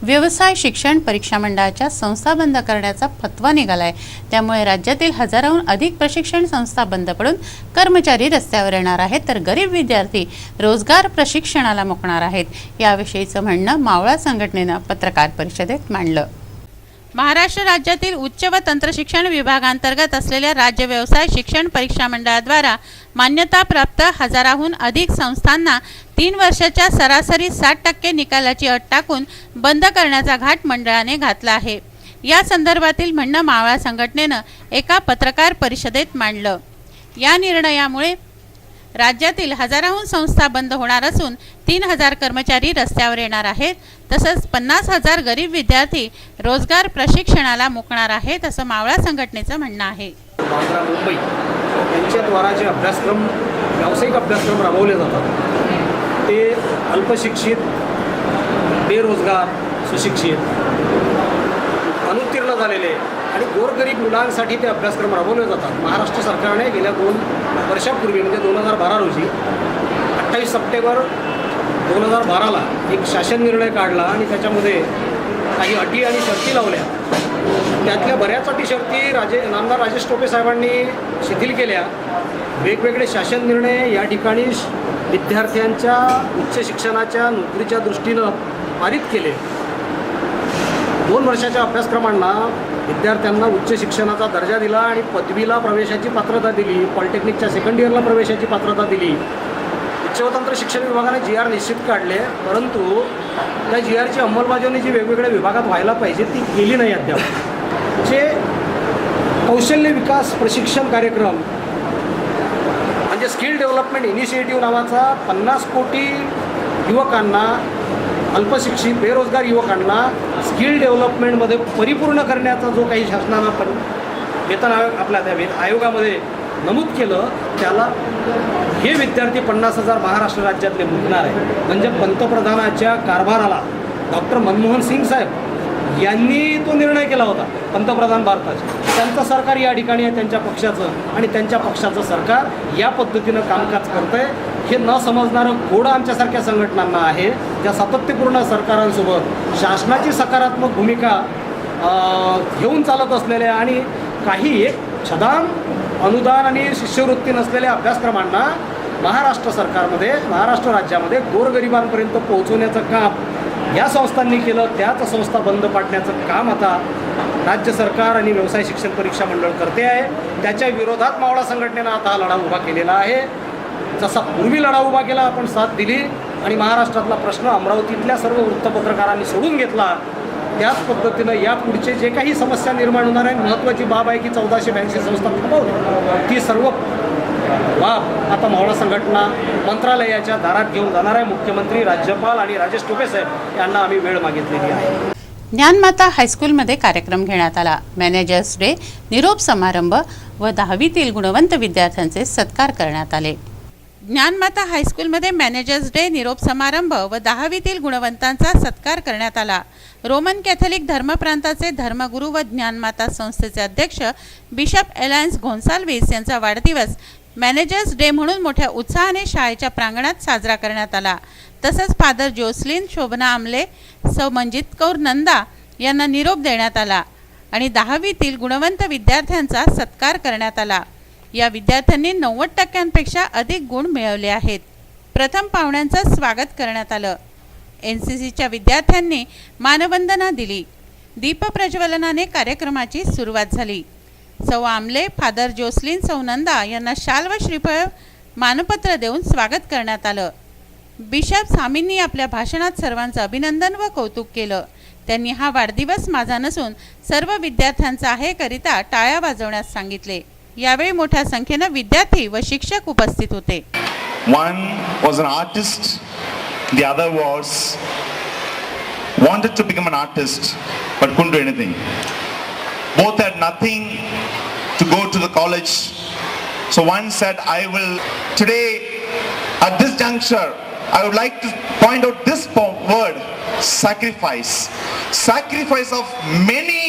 व्यवसाय शिक्षण परीक्षा मंडळाच्या संस्था बंद करण्याचा फतवा निघालाय। त्यामुळे राज्यातील हजाराहून अधिक प्रशिक्षण संस्था बंद पडून कर्मचारी रस्त्यावर येणार आहेत, तर गरीब विद्यार्थी रोजगार प्रशिक्षणाला मुकणार आहेत। याविषयीचं म्हणणं मावळा संघटनेनं पत्रकार परिषदेत मांडलं। महाराष्ट्र राज्यातील उच्च व तंत्र शिक्षण विभागांतर्गत असलेल्या राज्य व्यवसाय शिक्षण परीक्षा मंडळाद्वारा मान्यताप्राप्त हजाराहून अधिक संस्थांना 3 वर्षाच्या सरासरी 60% निकालाची अट टाकून बंद करण्याचा घाट मंडळाने घातला आहे। या संदर्भातील म्हणणं मावळा संघटनेनं एका पत्रकार परिषदेत मांडलं। या निर्णयामुळे राज्यातील हजाराहून संस्था बंद होणार असून 3000 कर्मचारी रस्त्यावर येणार आहेत, तसंच 50,000 गरीब विद्यार्थी रोजगार प्रशिक्षणाला मुकणार आहेत, असं मावळा संघटनेचं म्हणणं आहे। बांद्रा मुंबई यांच्याद्वारा जे अभ्यासक्रम व्यावसायिक अभ्यासक्रम राबवले जातात ते अल्पशिक्षित, बेरोजगार, सुशिक्षित, अनुत्तीर्ण झालेले आणि गोरगरीब मुलांसाठी ते अभ्यासक्रम राबवले जातात। महाराष्ट्र सरकारने गेल्या 2 वर्षापूर्वी म्हणजे 2012 रोजी 28 सप्टेंबर 2012ला एक शासन निर्णय काढला आणि त्याच्यामध्ये काही अटी आणि शर्ती लावल्या। त्यातल्या बऱ्याच अटी शर्ती नामदार राजेश टोपे साहेबांनी शिथिल केल्या। वेगवेगळे शासन निर्णय या ठिकाणी विद्यार्थ्यांच्या उच्च शिक्षणाच्या नोकरीच्या दृष्टीनं पारित केले। 2 वर्षाच्या अभ्यासक्रमांना विद्यार्थ्यांना उच्च शिक्षणाचा दर्जा दिला आणि पदवीला प्रवेशाची पात्रता दिली, पॉलिटेक्निकच्या सेकंड इयरला प्रवेशाची पात्रता दिली। उच्च व तंत्र शिक्षण विभागाने GR निश्चित काढले, परंतु त्या GRची अंमलबजावणी जी वेगवेगळ्या विभागात व्हायला पाहिजे ती केली नाही अद्याप। जे कौशल्य विकास प्रशिक्षण कार्यक्रम म्हणजे स्किल डेव्हलपमेंट इनिशिएटिव्ह नावाचा 50 कोटी युवकांना, अल्पशिक्षित बेरोजगार युवकांना स्किल डेव्हलपमेंटमध्ये परिपूर्ण करण्याचा जो काही शासनानं वेतन आपल्या त्या आयोगामध्ये नमूद केलं, त्याला हे विद्यार्थी 50,000 महाराष्ट्र राज्यातले मुकणार आहे। म्हणजे पंतप्रधानाच्या कारभाराला डॉक्टर मनमोहन सिंग साहेब यांनी तो निर्णय केला होता, पंतप्रधान भारताचे। त्यांचं सरकार या ठिकाणी आहे, त्यांच्या पक्षाचं, आणि त्यांच्या पक्षाचं सरकार या पद्धतीनं कामकाज करतं आहे। हे न समजणारं घोडं आमच्यासारख्या संघटनांना आहे, ज्या सातत्यपूर्ण सरकारांसोबत शासनाची सकारात्मक भूमिका घेऊन चालत असलेल्या आणि काही एक छदाम अनुदान आणि शिष्यवृत्ती नसलेल्या अभ्यासक्रमांना महाराष्ट्र सरकारमध्ये, महाराष्ट्र राज्यामध्ये गोरगरिबांपर्यंत पोहोचवण्याचं काम या संस्थांनी केलं। त्याच संस्था बंद पाडण्याचं काम आता राज्य सरकार आणि व्यवसाय शिक्षण परीक्षा मंडळ करते आहे। त्याच्या विरोधात मावळा संघटनेनं आता हा लढा उभा केलेला आहे। जसा पूर्वी लढा उभा केला, आपण साथ दिली आणि महाराष्ट्रातला प्रश्न अमरावतीतल्या सर्व वृत्तपत्रकारांनी सोडून घेतला, त्याच पद्धतीनं यापुढचे जे काही समस्या निर्माण होणार आहे, महत्त्वाची बाब आहे की 1482 संस्था थांबवली, ती सर्व बाब आता मावळा संघटना मंत्रालयाच्या दारात घेऊन जाणार आहे। मुख्यमंत्री, राज्यपाल आणि राजेश टोपे साहेब यांना आम्ही वेळ मागितलेली आहे। ज्ञानमाता हायस्कूलमध्ये कार्यक्रम घेण्यात आला। मॅनेजर्स डे, निरोप समारंभ व 10वीतील गुणवंत विद्यार्थ्यांचे सत्कार करण्यात आले। ज्ञानमाता हायस्कूलमध्ये मॅनेजर्स डे, निरोप समारंभ व 10वीतील गुणवंतांचा सत्कार करण्यात आला। रोमन कॅथोलिक धर्मप्रांताचे धर्मगुरू व ज्ञानमाता संस्थेचे अध्यक्ष बिशप एलायन्स गोन्साल्विस यांचा वाढदिवस मॅनेजर्स डे म्हणून मोठ्या उत्साहाने शाळेच्या प्रांगणात साजरा करण्यात आला। तसंच फादर जोसलिन शोभना आमले, सौ मंजित कौर नंदा यांना निरोप देण्यात आला आणि 10वीतील गुणवंत विद्यार्थ्यांचा सत्कार करण्यात आला। या विद्यार्थ्यांनी 90% अधिक गुण मिळवले आहेत। प्रथम पाहुण्यांचं स्वागत करण्यात आलं। NCCच्या विद्यार्थ्यांनी मानवंदना दिली। दीपप्रज्वलनाने कार्यक्रमाची सुरुवात झाली। सौ आमले, फादर जोसलिन, सौ नंदा यांना शाल व श्रीफळ मानपत्र देऊन स्वागत करण्यात आलं। बिशप स्वामींनी आपल्या भाषणात सर्वांचं अभिनंदन व कौतुक केलं। त्यांनी हा वाढदिवस माझा नसून सर्व विद्यार्थ्यांचा आहे करिता टाळ्या वाजवण्यास सांगितले। यावेळी मोठ्या संख्येने विद्यार्थी व शिक्षक उपस्थित होते। One was an artist, the other wanted to become an artist but couldn't do anything. Both had nothing to go to the college. So one said, I will today at this juncture I would like to point out this word, sacrifice. Sacrifice of many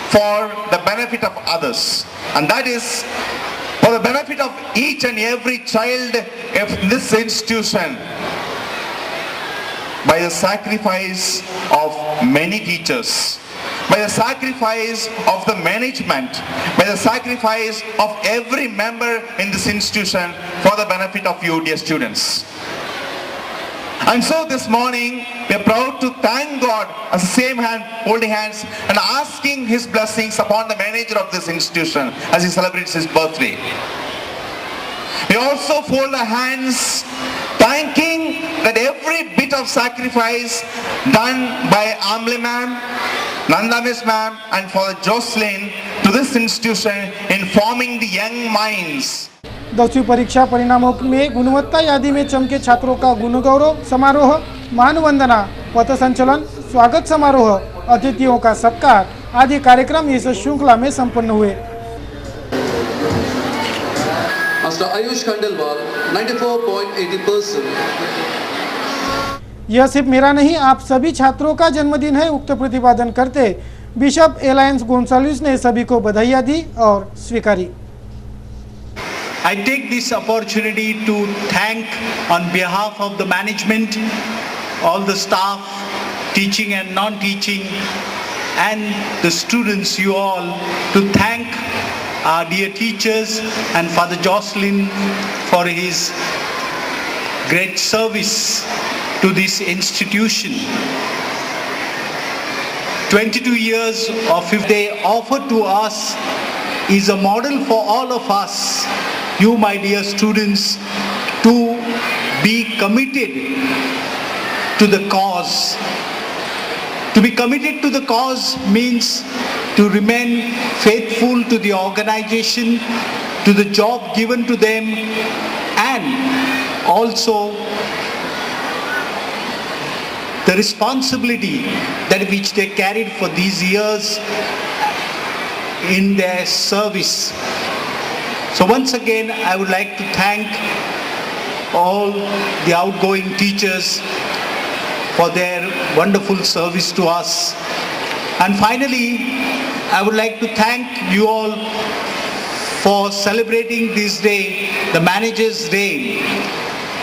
for the benefit of others, and that is for the benefit of each and every child of this institution. by the sacrifice of many teachers, by the sacrifice of the management, by the sacrifice of every member in this institution for the benefit of you, dear students. And so this morning, we are proud to thank God as the same hand, holding hands and asking His blessings upon the manager of this institution as he celebrates his birthday. We also fold our hands, thanking that every bit of sacrifice done by Amli ma'am, Nanda Miss ma'am and Father Jocelyn to this institution in forming the young minds. 10वीं परीक्षा परिणामों में गुणवत्ता यादी में चमके छात्रों का गुणगौरव समारोह, मानवंदना, पथ संचलन, स्वागत समारोह, अतिथियों का सत्कार आदि कार्यक्रम इस श्रृंखला में संपन्न हुए। Master Ayush Khandelwal, 94.80%. यह सिर्फ मेरा नहीं, आप सभी छात्रों का जन्मदिन है। उक्त प्रतिपादन करते बिशप एलायंस गोंसाल्विस ने सभी को बधाइयाँ दी और स्वीकारी। I take this opportunity to thank on behalf of the management, all the staff, teaching and non-teaching, and the students, you all, to thank our dear teachers and Father Jocelyn for his great service to this institution. 22 years of if they offer to us is a model for all of us, you my dear students, to be committed to the cause. To be committed to the cause means to remain faithful to the organization, to the job given to them, and also the responsibility that which they carried for these years in their service. So once again, I would like to thank all the outgoing teachers for their wonderful service to us. And finally, I would like to thank you all for celebrating this day, the Manager's Day.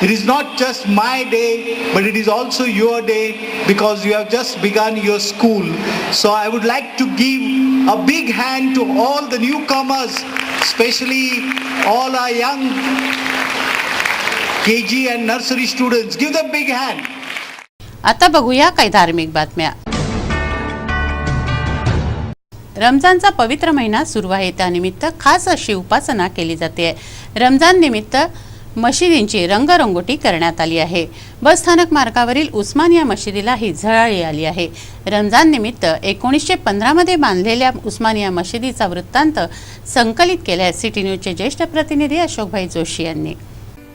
It is not just my day, but it is also your day because you have just begun your school. So I would like to give a big hand to all the newcomers, especially all our young KG and nursery students. Give them a big hand. आता बघूया काही धार्मिक बातम्या। रमजानचा पवित्र महिना सुरू आहे, त्यानिमित्त खास अशी उपासना केली जाते। रमजान निमित्त मशिदींची रंगरंगोटी करण्यात आली आहे। बस स्थानक मार्गावरील उस्मानिया मशिदीला ही झळाळी आली आहे। रमजान निमित्त 1915 मध्ये बांधलेल्या उस्मानिया मशिदीचा वृत्तांत संकलित केलाय सिटी न्यूजचे ज्येष्ठ प्रतिनिधी अशोकभाई जोशी यांनी।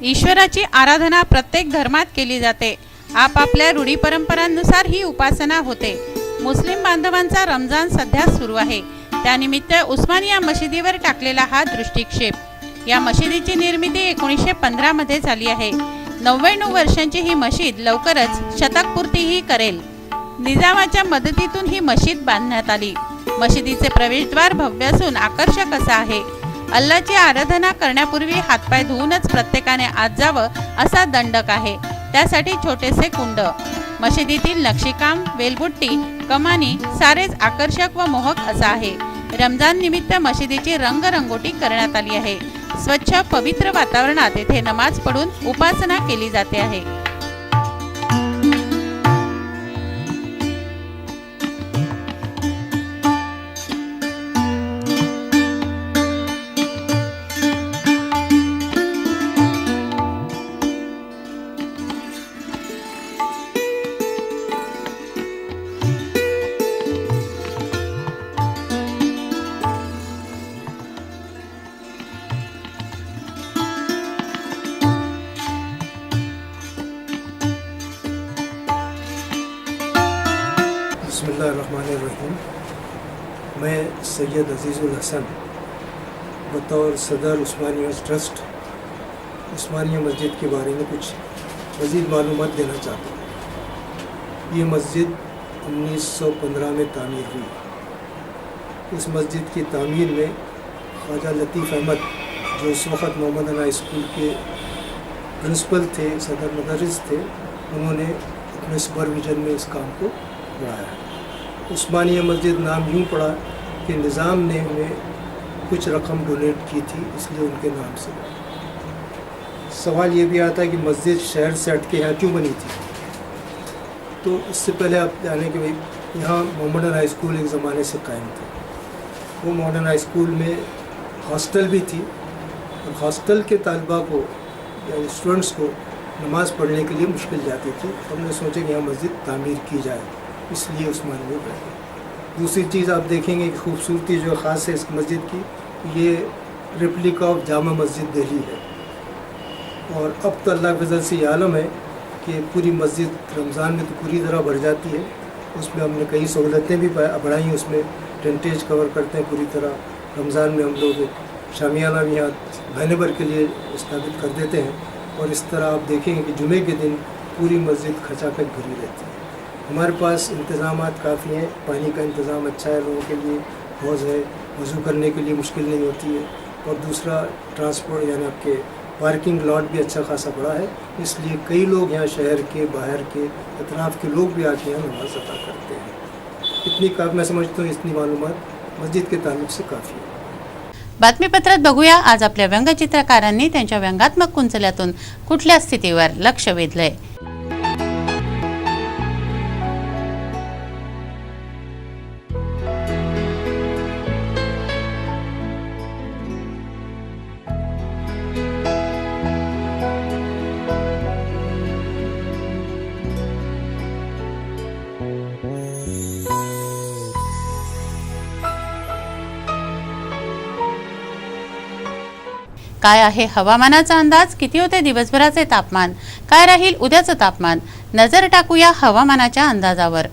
ईश्वराची आराधना प्रत्येक धर्मात केली जाते। आपापल्या रूढी परंपरांनुसार ही उपासना होते। मुस्लिम बांधवांचा रमजान सध्या सुरू आहे, त्यानिमित्त उस्मानिया मशिदीवर टाकलेला हा दृष्टिक्षेप। या मशिदीची निर्मिती 1915 मध्ये झाली आहे। 99 वर्षांची ही मशीद लवकरच शतकपूर्तीही करेल। निजामाच्या मदतीतून ही मशीद बांधण्यात आली। मशिदीचे प्रवेशद्वार भव्य असून आकर्षक असा आहे। अल्लाची आराधना करण्यापूर्वी हातपाय धुवूनच प्रत्येकाने आत जावं असा दंडक आहे। त्यासाठी छोटेसे कुंड, मशिदीतील नक्षीकाम, वेलबुट्टी, कमानी सारेच आकर्षक व मोहक असा आहे। रमजान निमित्त मशिदीची रंगरंगोटी करण्यात आली आहे। स्वच्छ पवित्र वातावरणात येथे नमाज पढून उपासना केली जाते आहे। बिस्मिल्लाहिर्रहमानिर्रहीम। मैं सैयद अजीज़ुल हसन बतौर सदर उस्मानिया ट्रस्ट उस्मानिया मस्जिद के बारे में कुछ मज़ीद मालूमात देना चाहता हूँ। ये मस्जिद 1915 में तामीर हुई। इस मस्जिद की तामीर में ख्वाजा लतीफ़ अहमद, जो उस वक़्त मोहम्मदना स्कूल के प्रिंसिपल थे, सदर मदरस थे, उन्होंने अपने सुपरविजन में इस काम को बढ़ाया। उस्मानिया मस्जिद नाम यूँ पड़ा कि निज़ाम ने हमें कुछ रकम डोनेट की थी, इसलिए उनके नाम से। सवाल ये भी आता है कि मस्जिद शहर से हट के यहाँ क्यों बनी थी। तो इससे पहले आप जाने कि भाई यहाँ मोहम्मदन हाई स्कूल एक ज़माने से कायम था। वो मॉडर्न हाई स्कूल में हॉस्टल भी थी और हॉस्टल के तलबा को या स्टूडेंट्स को नमाज़ पढ़ने के लिए मुश्किल जाती थी। हमने सोचा कि यहाँ मस्जिद तामीर की जाए, इसलिए उस्मानिया में बैठे। दूसरी चीज़ आप देखेंगे कि खूबसूरती जो ख़ास है इस मस्जिद की, ये रेप्लिका ऑफ जामा मस्जिद दिल्ली है। और अब तो अल्लाह के फजल से ये आलम है कि पूरी मस्जिद रमज़ान में तो पूरी तरह भर जाती है। उसमें हमने कई सहूलतें भी बढ़ाई, उसमें टेंटेज कवर करते हैं पूरी तरह। रमज़ान में हम लोग शामियाना भी यहाँ महीने भर के लिए स्थापित कर देते हैं। और इस तरह आप देखेंगे कि जुमे के दिन पूरी मस्जिद खचाखच भरी रहती है। हमारे पास इंतज़ामात काफ़ी हैं, पानी का इंतज़ाम अच्छा है, लोगों के लिए हौज़ है, वज़ू करने के लिए मुश्किल नहीं होती है। और दूसरा ट्रांसपोर्ट यानी आपके पार्किंग लॉट भी अच्छा खासा बड़ा है, इसलिए कई लोग यहाँ शहर के बाहर के अतराफ़ के लोग भी आके यहाँ नमाज़ अदा करते हैं। इतनी मैं समझता हूँ इतनी मालूमात मस्जिद के ताल्लुक से काफ़ी है। बातमीपत्रात बघूया आज आपल्या व्यंगचित्रकारांनी त्यांच्या व्यंगात्मक कुंचल्यातून कुठल्या स्थितीवर लक्ष वेधलंय। काय आहे हवामानाचा अंदाज, किती होते दिवसभराचे तापमान, काय राहील उद्याचं तापमान, नजर टाकूया हवामानाच्या अंदाजावर।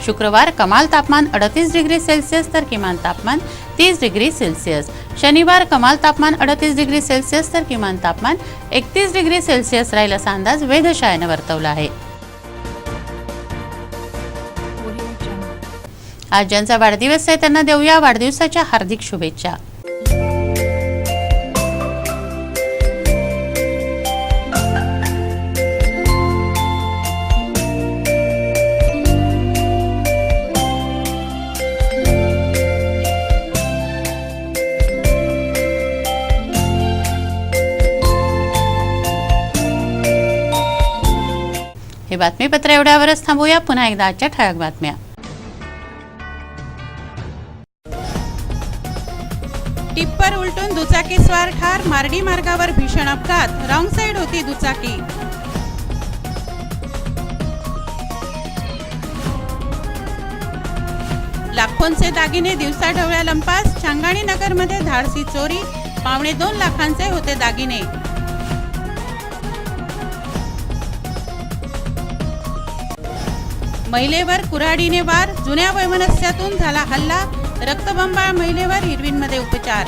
शुक्रवार कमाल तापमान 38 डिग्री सेल्सियस तर किमान तापमान 30 डिग्री सेल्सियस। शनिवार कमाल तापमान 38 डिग्री सेल्सियस तर किमान तापमान 31 डिग्री सेल्सियस राहील असा अंदाज वेधशाळेने वर्तवला आहे। आज ज्यांचा वाढदिवस आहे त्यांना देऊया वाढदिवसाच्या हार्दिक शुभेच्छा। हे बातमीपत्र एवढ्यावरच थांबूया। पुन्हा एकदा आजच्या ठळक बातम्या। टिप्पर उलटून दुचाकीस्वार ठार, मार्डी मार्गावर भीषण अपघात, रॉंग साइड होती दुचाकी। लाखोंचे दागिने दिवसाढवळ्या लंपास, चांगाणी नगरमध्ये धाडसी चोरी, 2.25 लाखांचे होते दागिने। महिलेवर कुऱ्हाडीने वार, जुन्या वैमनस्यातून झाला हल्ला, रक्तबंबाळ महिलेवर इरविनमध्ये उपचार।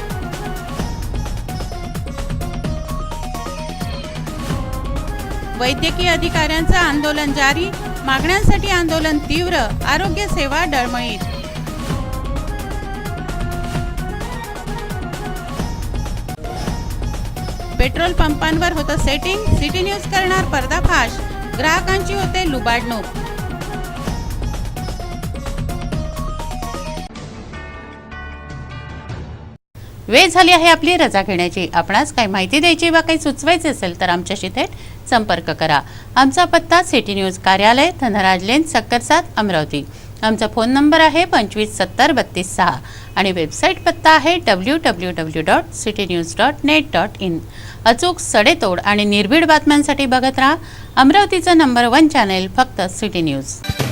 वैद्यकीय अधिकाऱ्यांचं आंदोलन जारी, मागण्यांसाठी आंदोलन तीव्र, आरोग्य सेवा डळमळीत। पेट्रोल पंपांवर होतं सेटिंग, सिटी न्यूज करणार पर्दाफाश, ग्राहकांची होते लुबाडणूक। वेळ झाली आहे आपली रजा घेण्याची। आपणास काही माहिती द्यायची वा काही सुचवायचे असेल तर आमच्याशी थेट संपर्क करा। आमचा पत्ता सिटी न्यूज कार्यालय, धनराज लेन, सक्कर 7, अमरावती। आमचा फोन नंबर आहे 25703236 आणि वेबसाईट पत्ता आहे www.citynews.net.in। अचूक, सडेतोड आणि निर्भीड बातम्यांसाठी बघत राहा अमरावतीचं नंबर 1 चॅनेल, फक्त सिटी न्यूज।